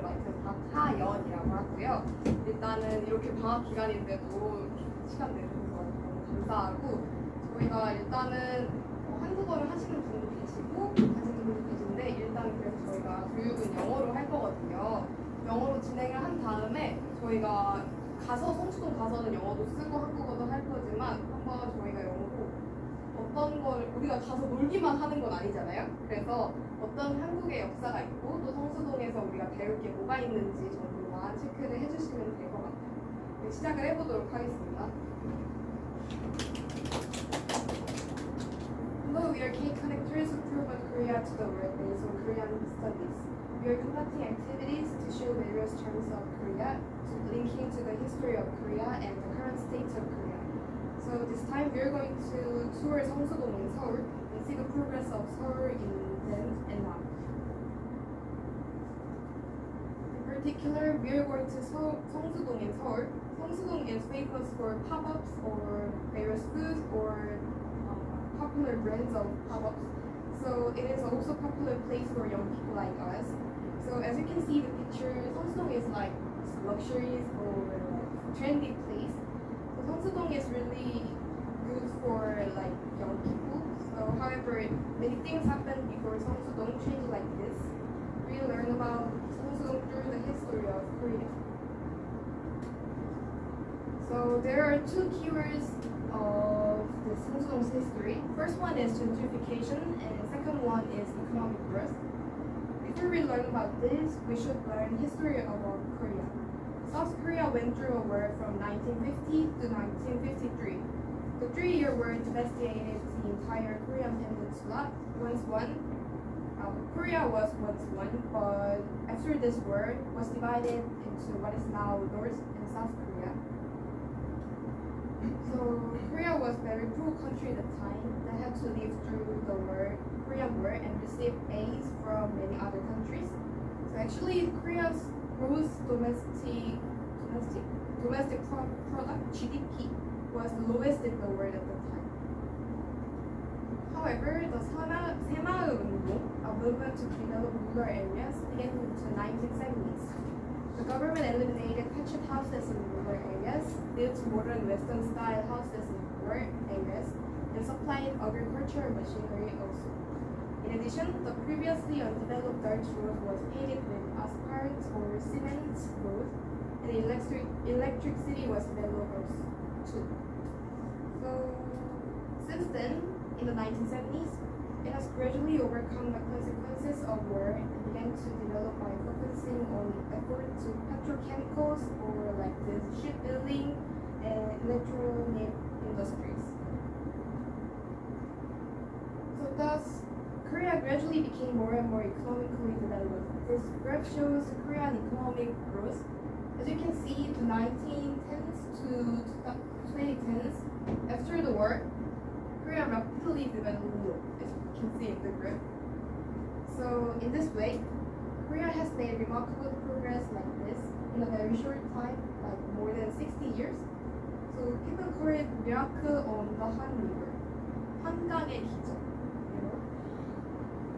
맡은 박하연이라고 하고요. 일단은 이렇게 방학 기간인데도 시간 내주셔서 너무 감사하고 저희가 일단은 한국어를 하시는 분도 계시고 하시는 분도 계신데 일단 그래서 저희가 교육은 영어로 할 거거든요. 영어로 진행을 한 다음에 저희가 가서 성수동 가서는 영어도 쓰고 한국어도 할 거지만 한번 저희가 영어로 어떤 걸 우리가 가서 놀기만 하는 건 아니잖아요. 그래서 어떤 한국의 역사가 있고 또 성수동에서 우리가 배울 게 뭐가 있는지 정도만 체크를 해주시면 될 것 같아요. 네, 시작을 해보도록 하겠습니다. Hello, we are K-Connectors who promote Korea to the world based on Korean studies. We are conducting activities to show various charms of Korea, linking to the history of Korea and the current state of Korea. So this time we are going to tour Seongsu-dong in Seoul and see the progress of Seoul in then and now. In particular, we are going to Seongsu-dong in Seoul. Seongsu-dong is famous for pop-ups or various foods or popular brands of pop-ups. So it is also a popular place for young people like us. So as you can see the picture, Seongsu-dong is like luxuries or like trendy place. So Seongsu-dong is really good for like young people. So however, many things happened before Seongsu-dong changed like this. We learn about Seongsu-dong through the history of Korea. So there are two keywords of the Seongsu-dong's history. First one is gentrification and second one is economic growth. Before we learn about this, we should learn history of our Korea. South Korea went through a war from 1950 to 1953. The 3-year war devastated the entire Korean peninsula. Korea was once one, but after this war was divided into what is now North and South Korea. So Korea was a very poor country at the time that had to live through the Korean War and receive aid from many other countries. So actually Korea's gross domestic product (GDP) was the lowest in the world at the time. However, the 새마을운동, a movement to develop rural areas, began in the 1970s. The government eliminated thatched houses in rural areas, built modern Western-style houses in rural areas, and supplied agricultural machinery also. In addition, the previously undeveloped dirt road was paved with asphalt or cement road, and electricity was developed also too. So, since then, in the 1970s, it has gradually overcome the consequences of war and began to develop by focusing on effort to petrochemicals or like this shipbuilding and electronic industries. So thus, Korea gradually became more and more economically developed. This graph shows Korean economic growth. As you can see, the 1910s to 2010s, after the war, Korea rapidly developed, as you can see in the graph. So in this way, Korea has made remarkable progress like this in a very short time, like more than 60 years. So people call it miracle on the Han River. 한강의 기적. You know?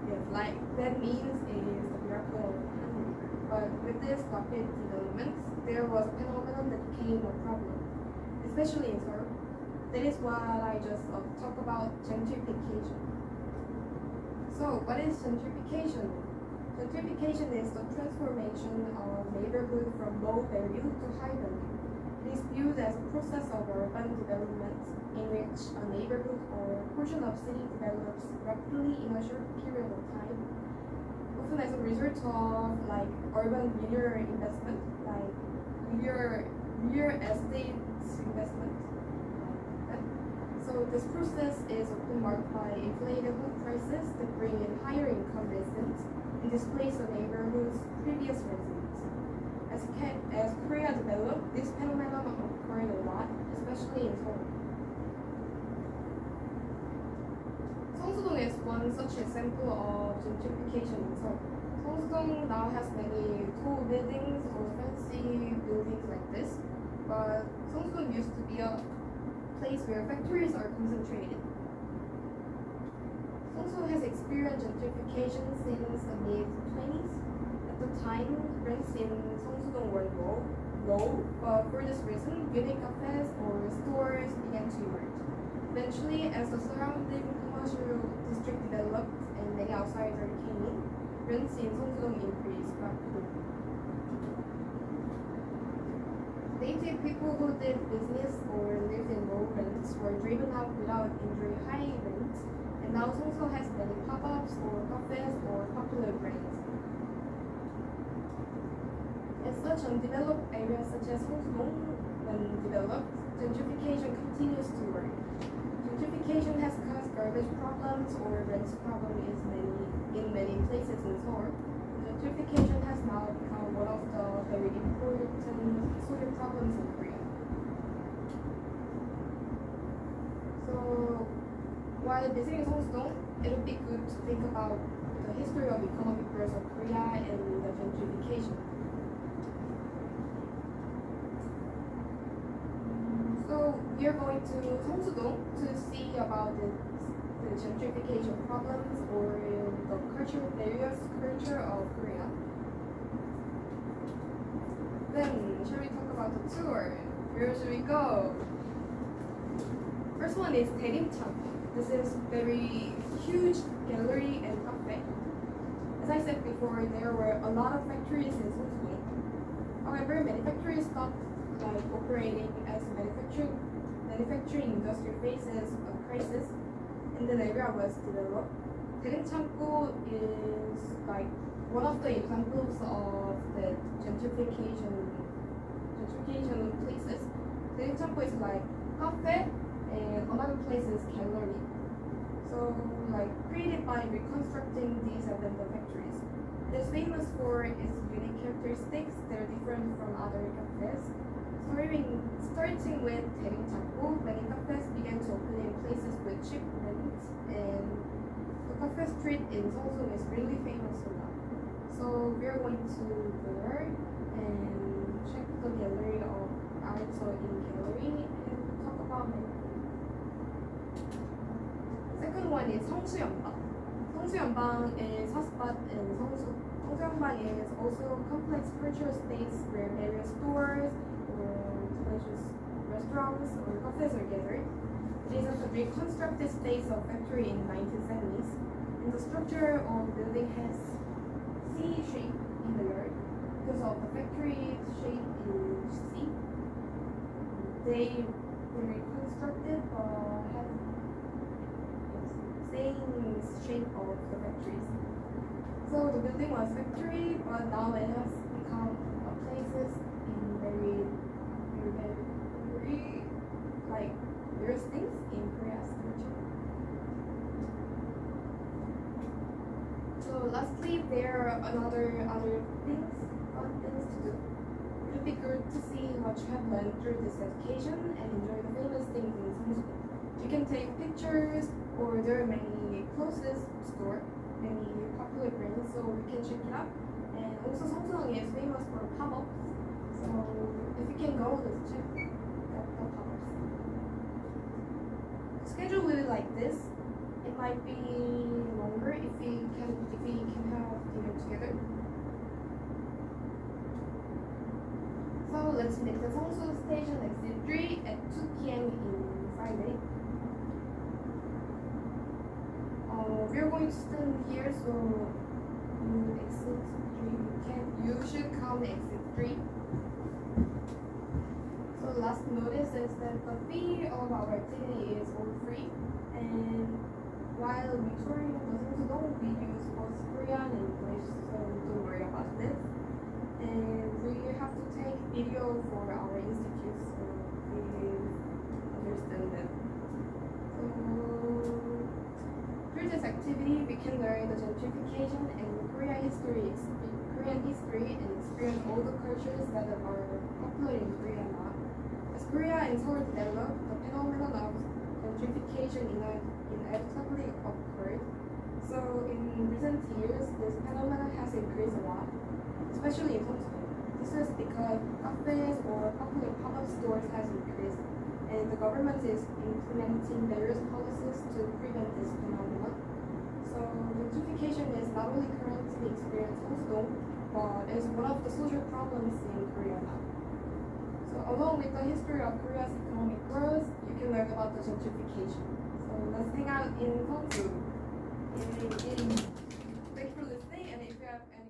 Yes, like that means it is a miracle of the Han River. But with this rapid development, there was a phenomenon that became a problem, especially in Seoul. That is what I just talk about gentrification. So what is gentrification? Gentrification is the transformation of neighborhood from low value to high value. It is viewed as a process of urban development in which a neighborhood or portion of city develops rapidly in a short period of time, often as a result of like urban renewal investment, like real estate investment. So this process is often marked by inflated home prices that bring in higher income residents and displace the neighborhood's previous residents. As Korea developed, this phenomenon occurred a lot, especially in Seoul. Seongsu-dong is one such example of gentrification in Seoul. Seongsu-dong now has many tall buildings or fancy buildings like this, but Seongsu-dong used to be a place where factories are concentrated. Seongsu has experienced gentrification since the mid-20s. At At the time, rents in Seongsu-dong were low, but for this reason, unique cafes or stores began to emerge. Eventually, as the surrounding commercial district developed and many outsiders came in, rents in Seongsu-dong increased rapidly. Native people who did business or lived in low rents were driven out without enjoying high rents, and now Seongsu has many pop-ups or cafes or popular brands. As such, undeveloped areas such as Seongsu-dong, when developed, gentrification continues to work. Gentrification has caused garbage problems or rent problem in many places in Seoul. Gentrification has now become one of the very important social problems in Korea. So, while visiting Seongsu-dong, it would be good to think about the history of economic growth of Korea and the gentrification. So, we are going to Seongsu-dong to see about the gentrification problems or the various culture of Korea. Then, shall we talk about the tour? Where should we go? First one is Daerimchang. This is very huge gallery and cafe. As I said before, there were a lot of factories in Seongsu. However, many factories stopped operating as manufacturing industry faces a crisis, and the area was developed. Daerimchang is one of the examples of the gentrification places. Daerimchang is like cafe, and another place is gallery. So created by reconstructing these abandoned factories. It is famous for its unique characteristics that are different from other cafes. Starting with Daerimchang, many cafes began to open in places with cheap rents, and the cafe street in Seongsu is really famous for that. So we are going to go there and check the gallery of art in gallery and talk about it. Second one is Seongsu-yeonbang. Seongsu-yeonbang is hotspot in Seongsu. Seongsu-yeonbang is also a complex cultural space where various stores or delicious restaurants or cafes are gathered. It is a reconstructed space of factory in 1970s, and the structure of the building has C shape in the yard because of the factory shape in C. They were reconstructed have same shape of the factories. So the building was factory, but now it has become a places in very various things in Korea's culture. So lastly, there are other things, fun things to do. It would be good to see what you have learned through this education and enjoy the famous things in Seongsu. You can take pictures, or there are many clothes store, many popular brands, so you can check it out. And also Seongsu is famous for pop-ups, so if you can go, let's check the pop-ups. Schedule will be like this. It might be longer if we can have dinner together. So let's make the Seongsu station exit 3 at 2 p.m. in Friday. We're going to stand here, so you should come exit 3. So last notice is that the fee of our activity is all free, and while we touring the Seongsu-dong, we use both Korean and English, so don't worry about this. And we have to take video for our institute, so we understand that. So through this activity, we can learn the gentrification and Korean history and experience all the cultures that are popular in Korea now. As Korea and Seoul developed, the phenomenon of gentrification inevitably occurred. So in recent years, this phenomenon has increased a lot, especially in Seongsu. This is because cafes or popular pop-up stores has increased, and the government is implementing various policies to prevent this phenomenon. So gentrification is not only currently experienced in Seongsu, but is one of the social problems in Korea now. So along with the history of Korea's economic growth, you can learn about the gentrification. So let's hang out in Seongsu. Thank you for listening, and if you have any